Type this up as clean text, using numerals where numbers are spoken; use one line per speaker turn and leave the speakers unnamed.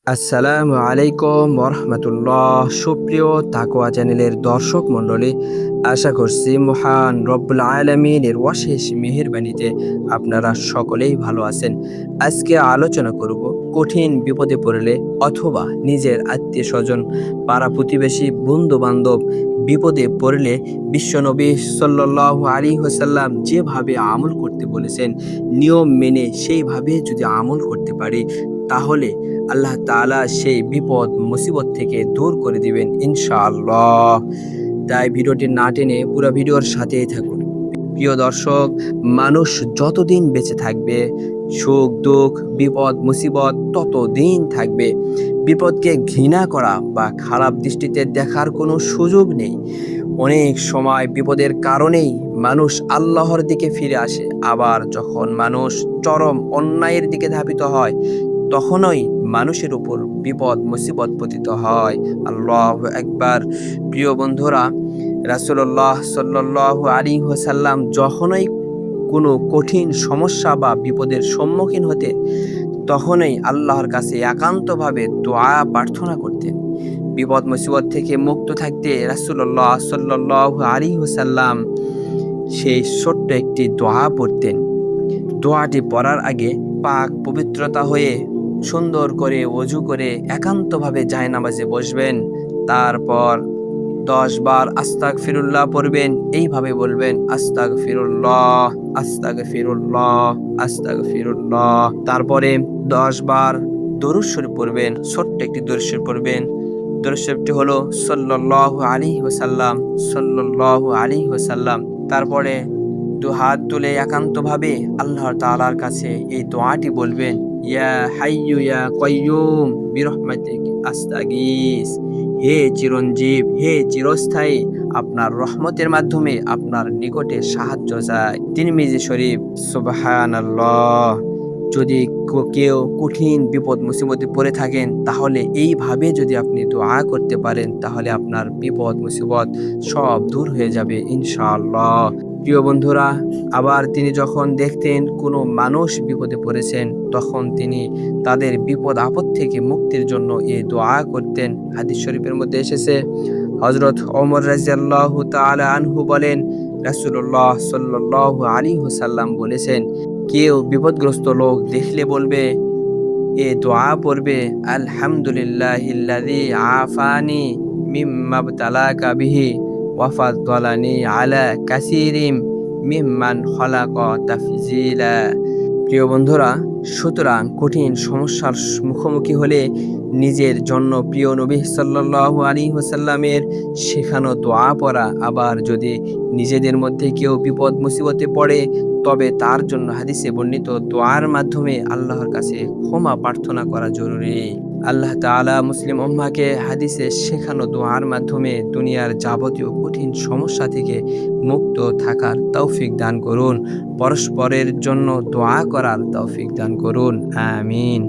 আসসালামু আলাইকুম ওরহমতুল্লাহ। সুপ্রিয় তাকওয়া চ্যানেলের দর্শক মণ্ডলী, আশা করছি মহান রব্বুল আলামিনের অশেষ মেহেরবানিতে আপনারা সকলেই ভালো আছেন। আজকে আলোচনা করব কঠিন বিপদে পড়লে অথবা নিজের আত্মীয় স্বজন, পাড়া প্রতিবেশী, বন্ধু বান্ধব বিপদে পড়লে বিশ্বনবী সাল্লাল্লাহু আলাইহি ওয়াসাল্লাম যেভাবে আমল করতে বলেছেন, নিয়ম মেনে সেইভাবে যদি আমল করতে পারি, তাহলে আল্লাহ তাআলা সেই বিপদ মুসিবত থেকে দূর করে দিবেন ইনশাআল্লাহ। তাই ভিডিওটি না টেনে পুরো ভিডিওর সাথেই থাকুন। প্রিয় দর্শক, মানুষ যতদিন বেঁচে থাকবে, সুখ দুঃখ বিপদ মুসিবত ততদিন থাকবে। বিপদকে ঘৃণা করা বা খারাপ দৃষ্টিতে দেখার কোনো সুযোগ নেই। অনেক সময় বিপদের কারণেই মানুষ আল্লাহর দিকে ফিরে আসে, আবার যখন মানুষ চরম অন্যায়ের দিকে ধাবিত হয়, তখনই মানুষের উপর বিপদ মুসিবত পতিত হয়। আল্লাহু আকবার। প্রিয় বন্ধুরা, রাসূলুল্লাহ সাল্লাল্লাহু আলাইহি ওয়াসাল্লাম যখনই কোনো কঠিন সমস্যা বা বিপদের সম্মুখীন হতেন, তখনই আল্লাহর কাছে একান্তভাবে দোয়া প্রার্থনা করতেন। বিপদ মুসিবত থেকে মুক্ত থাকতে রাসূলুল্লাহ সাল্লাল্লাহু আলাইহি ওয়াসাল্লাম সেই ছোট্ট একটি দোয়া পড়তেন। দোয়াটি পড়ার আগে পাক পবিত্রতা হয়ে সুন্দর করে ওযু করে একান্তভাবে জায়নামাজে বসবেন। তারপর 10 বার আস্তাগফিরুল্লাহ পড়বেন। এইভাবে বলবেন, আস্তাগফিরুল্লাহ, আস্তাগফিরুল্লাহ, আস্তাগফিরুল্লাহ। তারপরে 10 বার দরুদ শরীফ পড়বেন। ছোট্ট একটি দরুদ শরীফ পড়বেন। দরুদ শরীফটি হলো সাল্লাল্লাহু আলাইহি ওয়াসাল্লাম, সাল্লাল্লাহু আলাইহি ওয়াসাল্লাম। তারপরে হাত তুলে একান্তভাবে আল্লাহ তাআলার কাছে এই দোয়াটি বলবেন, ইয়া হাইয়্যু ইয়া কাইয়্যুম বিরহমাতিক আস্তাগীস। হে চিরঞ্জীব, হে চিরস্থায়ী, আপনার রহমতের মাধ্যমে আপনার নিকটে সাহায্য চাই। তিরমিজি শরীফ। সুবহানাল্লাহ। যদি কেউ কঠিন বিপদ মুসিবতে পড়ে থাকেন, তাহলে এইভাবে যদি আপনি দোয়া করতে পারেন, তাহলে আপনার বিপদ মুসিবত সব দূর হয়ে যাবে ইনশাআল্লাহ। প্রিয় বন্ধুরা, আবার তিনি যখন দেখতেন কোনো মানুষ বিপদে পড়েছেন, তখন তিনি তাদের বিপদ আপদ থেকে মুক্তির জন্য এই দোয়া করতেন। হাদিস শরীফের মধ্যে এসেছে, হযরত ওমর রাদিয়াল্লাহু তাআলা আনহু বলেন, রাসূলুল্লাহ সাল্লাল্লাহু আলাইহি ওয়াসাল্লাম বলেছেন, কেউ বিপদগ্রস্ত লোক দেখলে বলবে, এ দোয়া পড়বে, আলহামদুলিল্লাহিল্লাযী আফানি মিম্মা ইবতালাকা বিহি ওয়া ফাদ্দালানি আলা কাসীরিম মিম্মান খলাকা তাফজিলা। প্রিয় বন্ধুরা, সুতরাং কঠিন সমস্যার মুখোমুখি হলে নিজের জন্য প্রিয় নবী সাল্লাল্লাহু আলাইহি ওয়াসাল্লামের শেখানো দোয়া পড়া, আবার যদি নিজেদের মধ্যে কেউ বিপদ মুসিবতে পড়ে, তবে তার জন্য হাদিসে বর্ণিত দোয়ার মাধ্যমে আল্লাহর কাছে ক্ষমা প্রার্থনা করা জরুরি। আল্লাহ তাআলা মুসলিম উম্মাহকে হাদিসে শেখানো দোয়ার মাধ্যমে দুনিয়ার যাবতীয় কঠিন সমস্যা থেকে মুক্ত থাকার তৌফিক দান করুন। পরস্পরের জন্য দোয়া করার তৌফিক দান করুন। আমিন।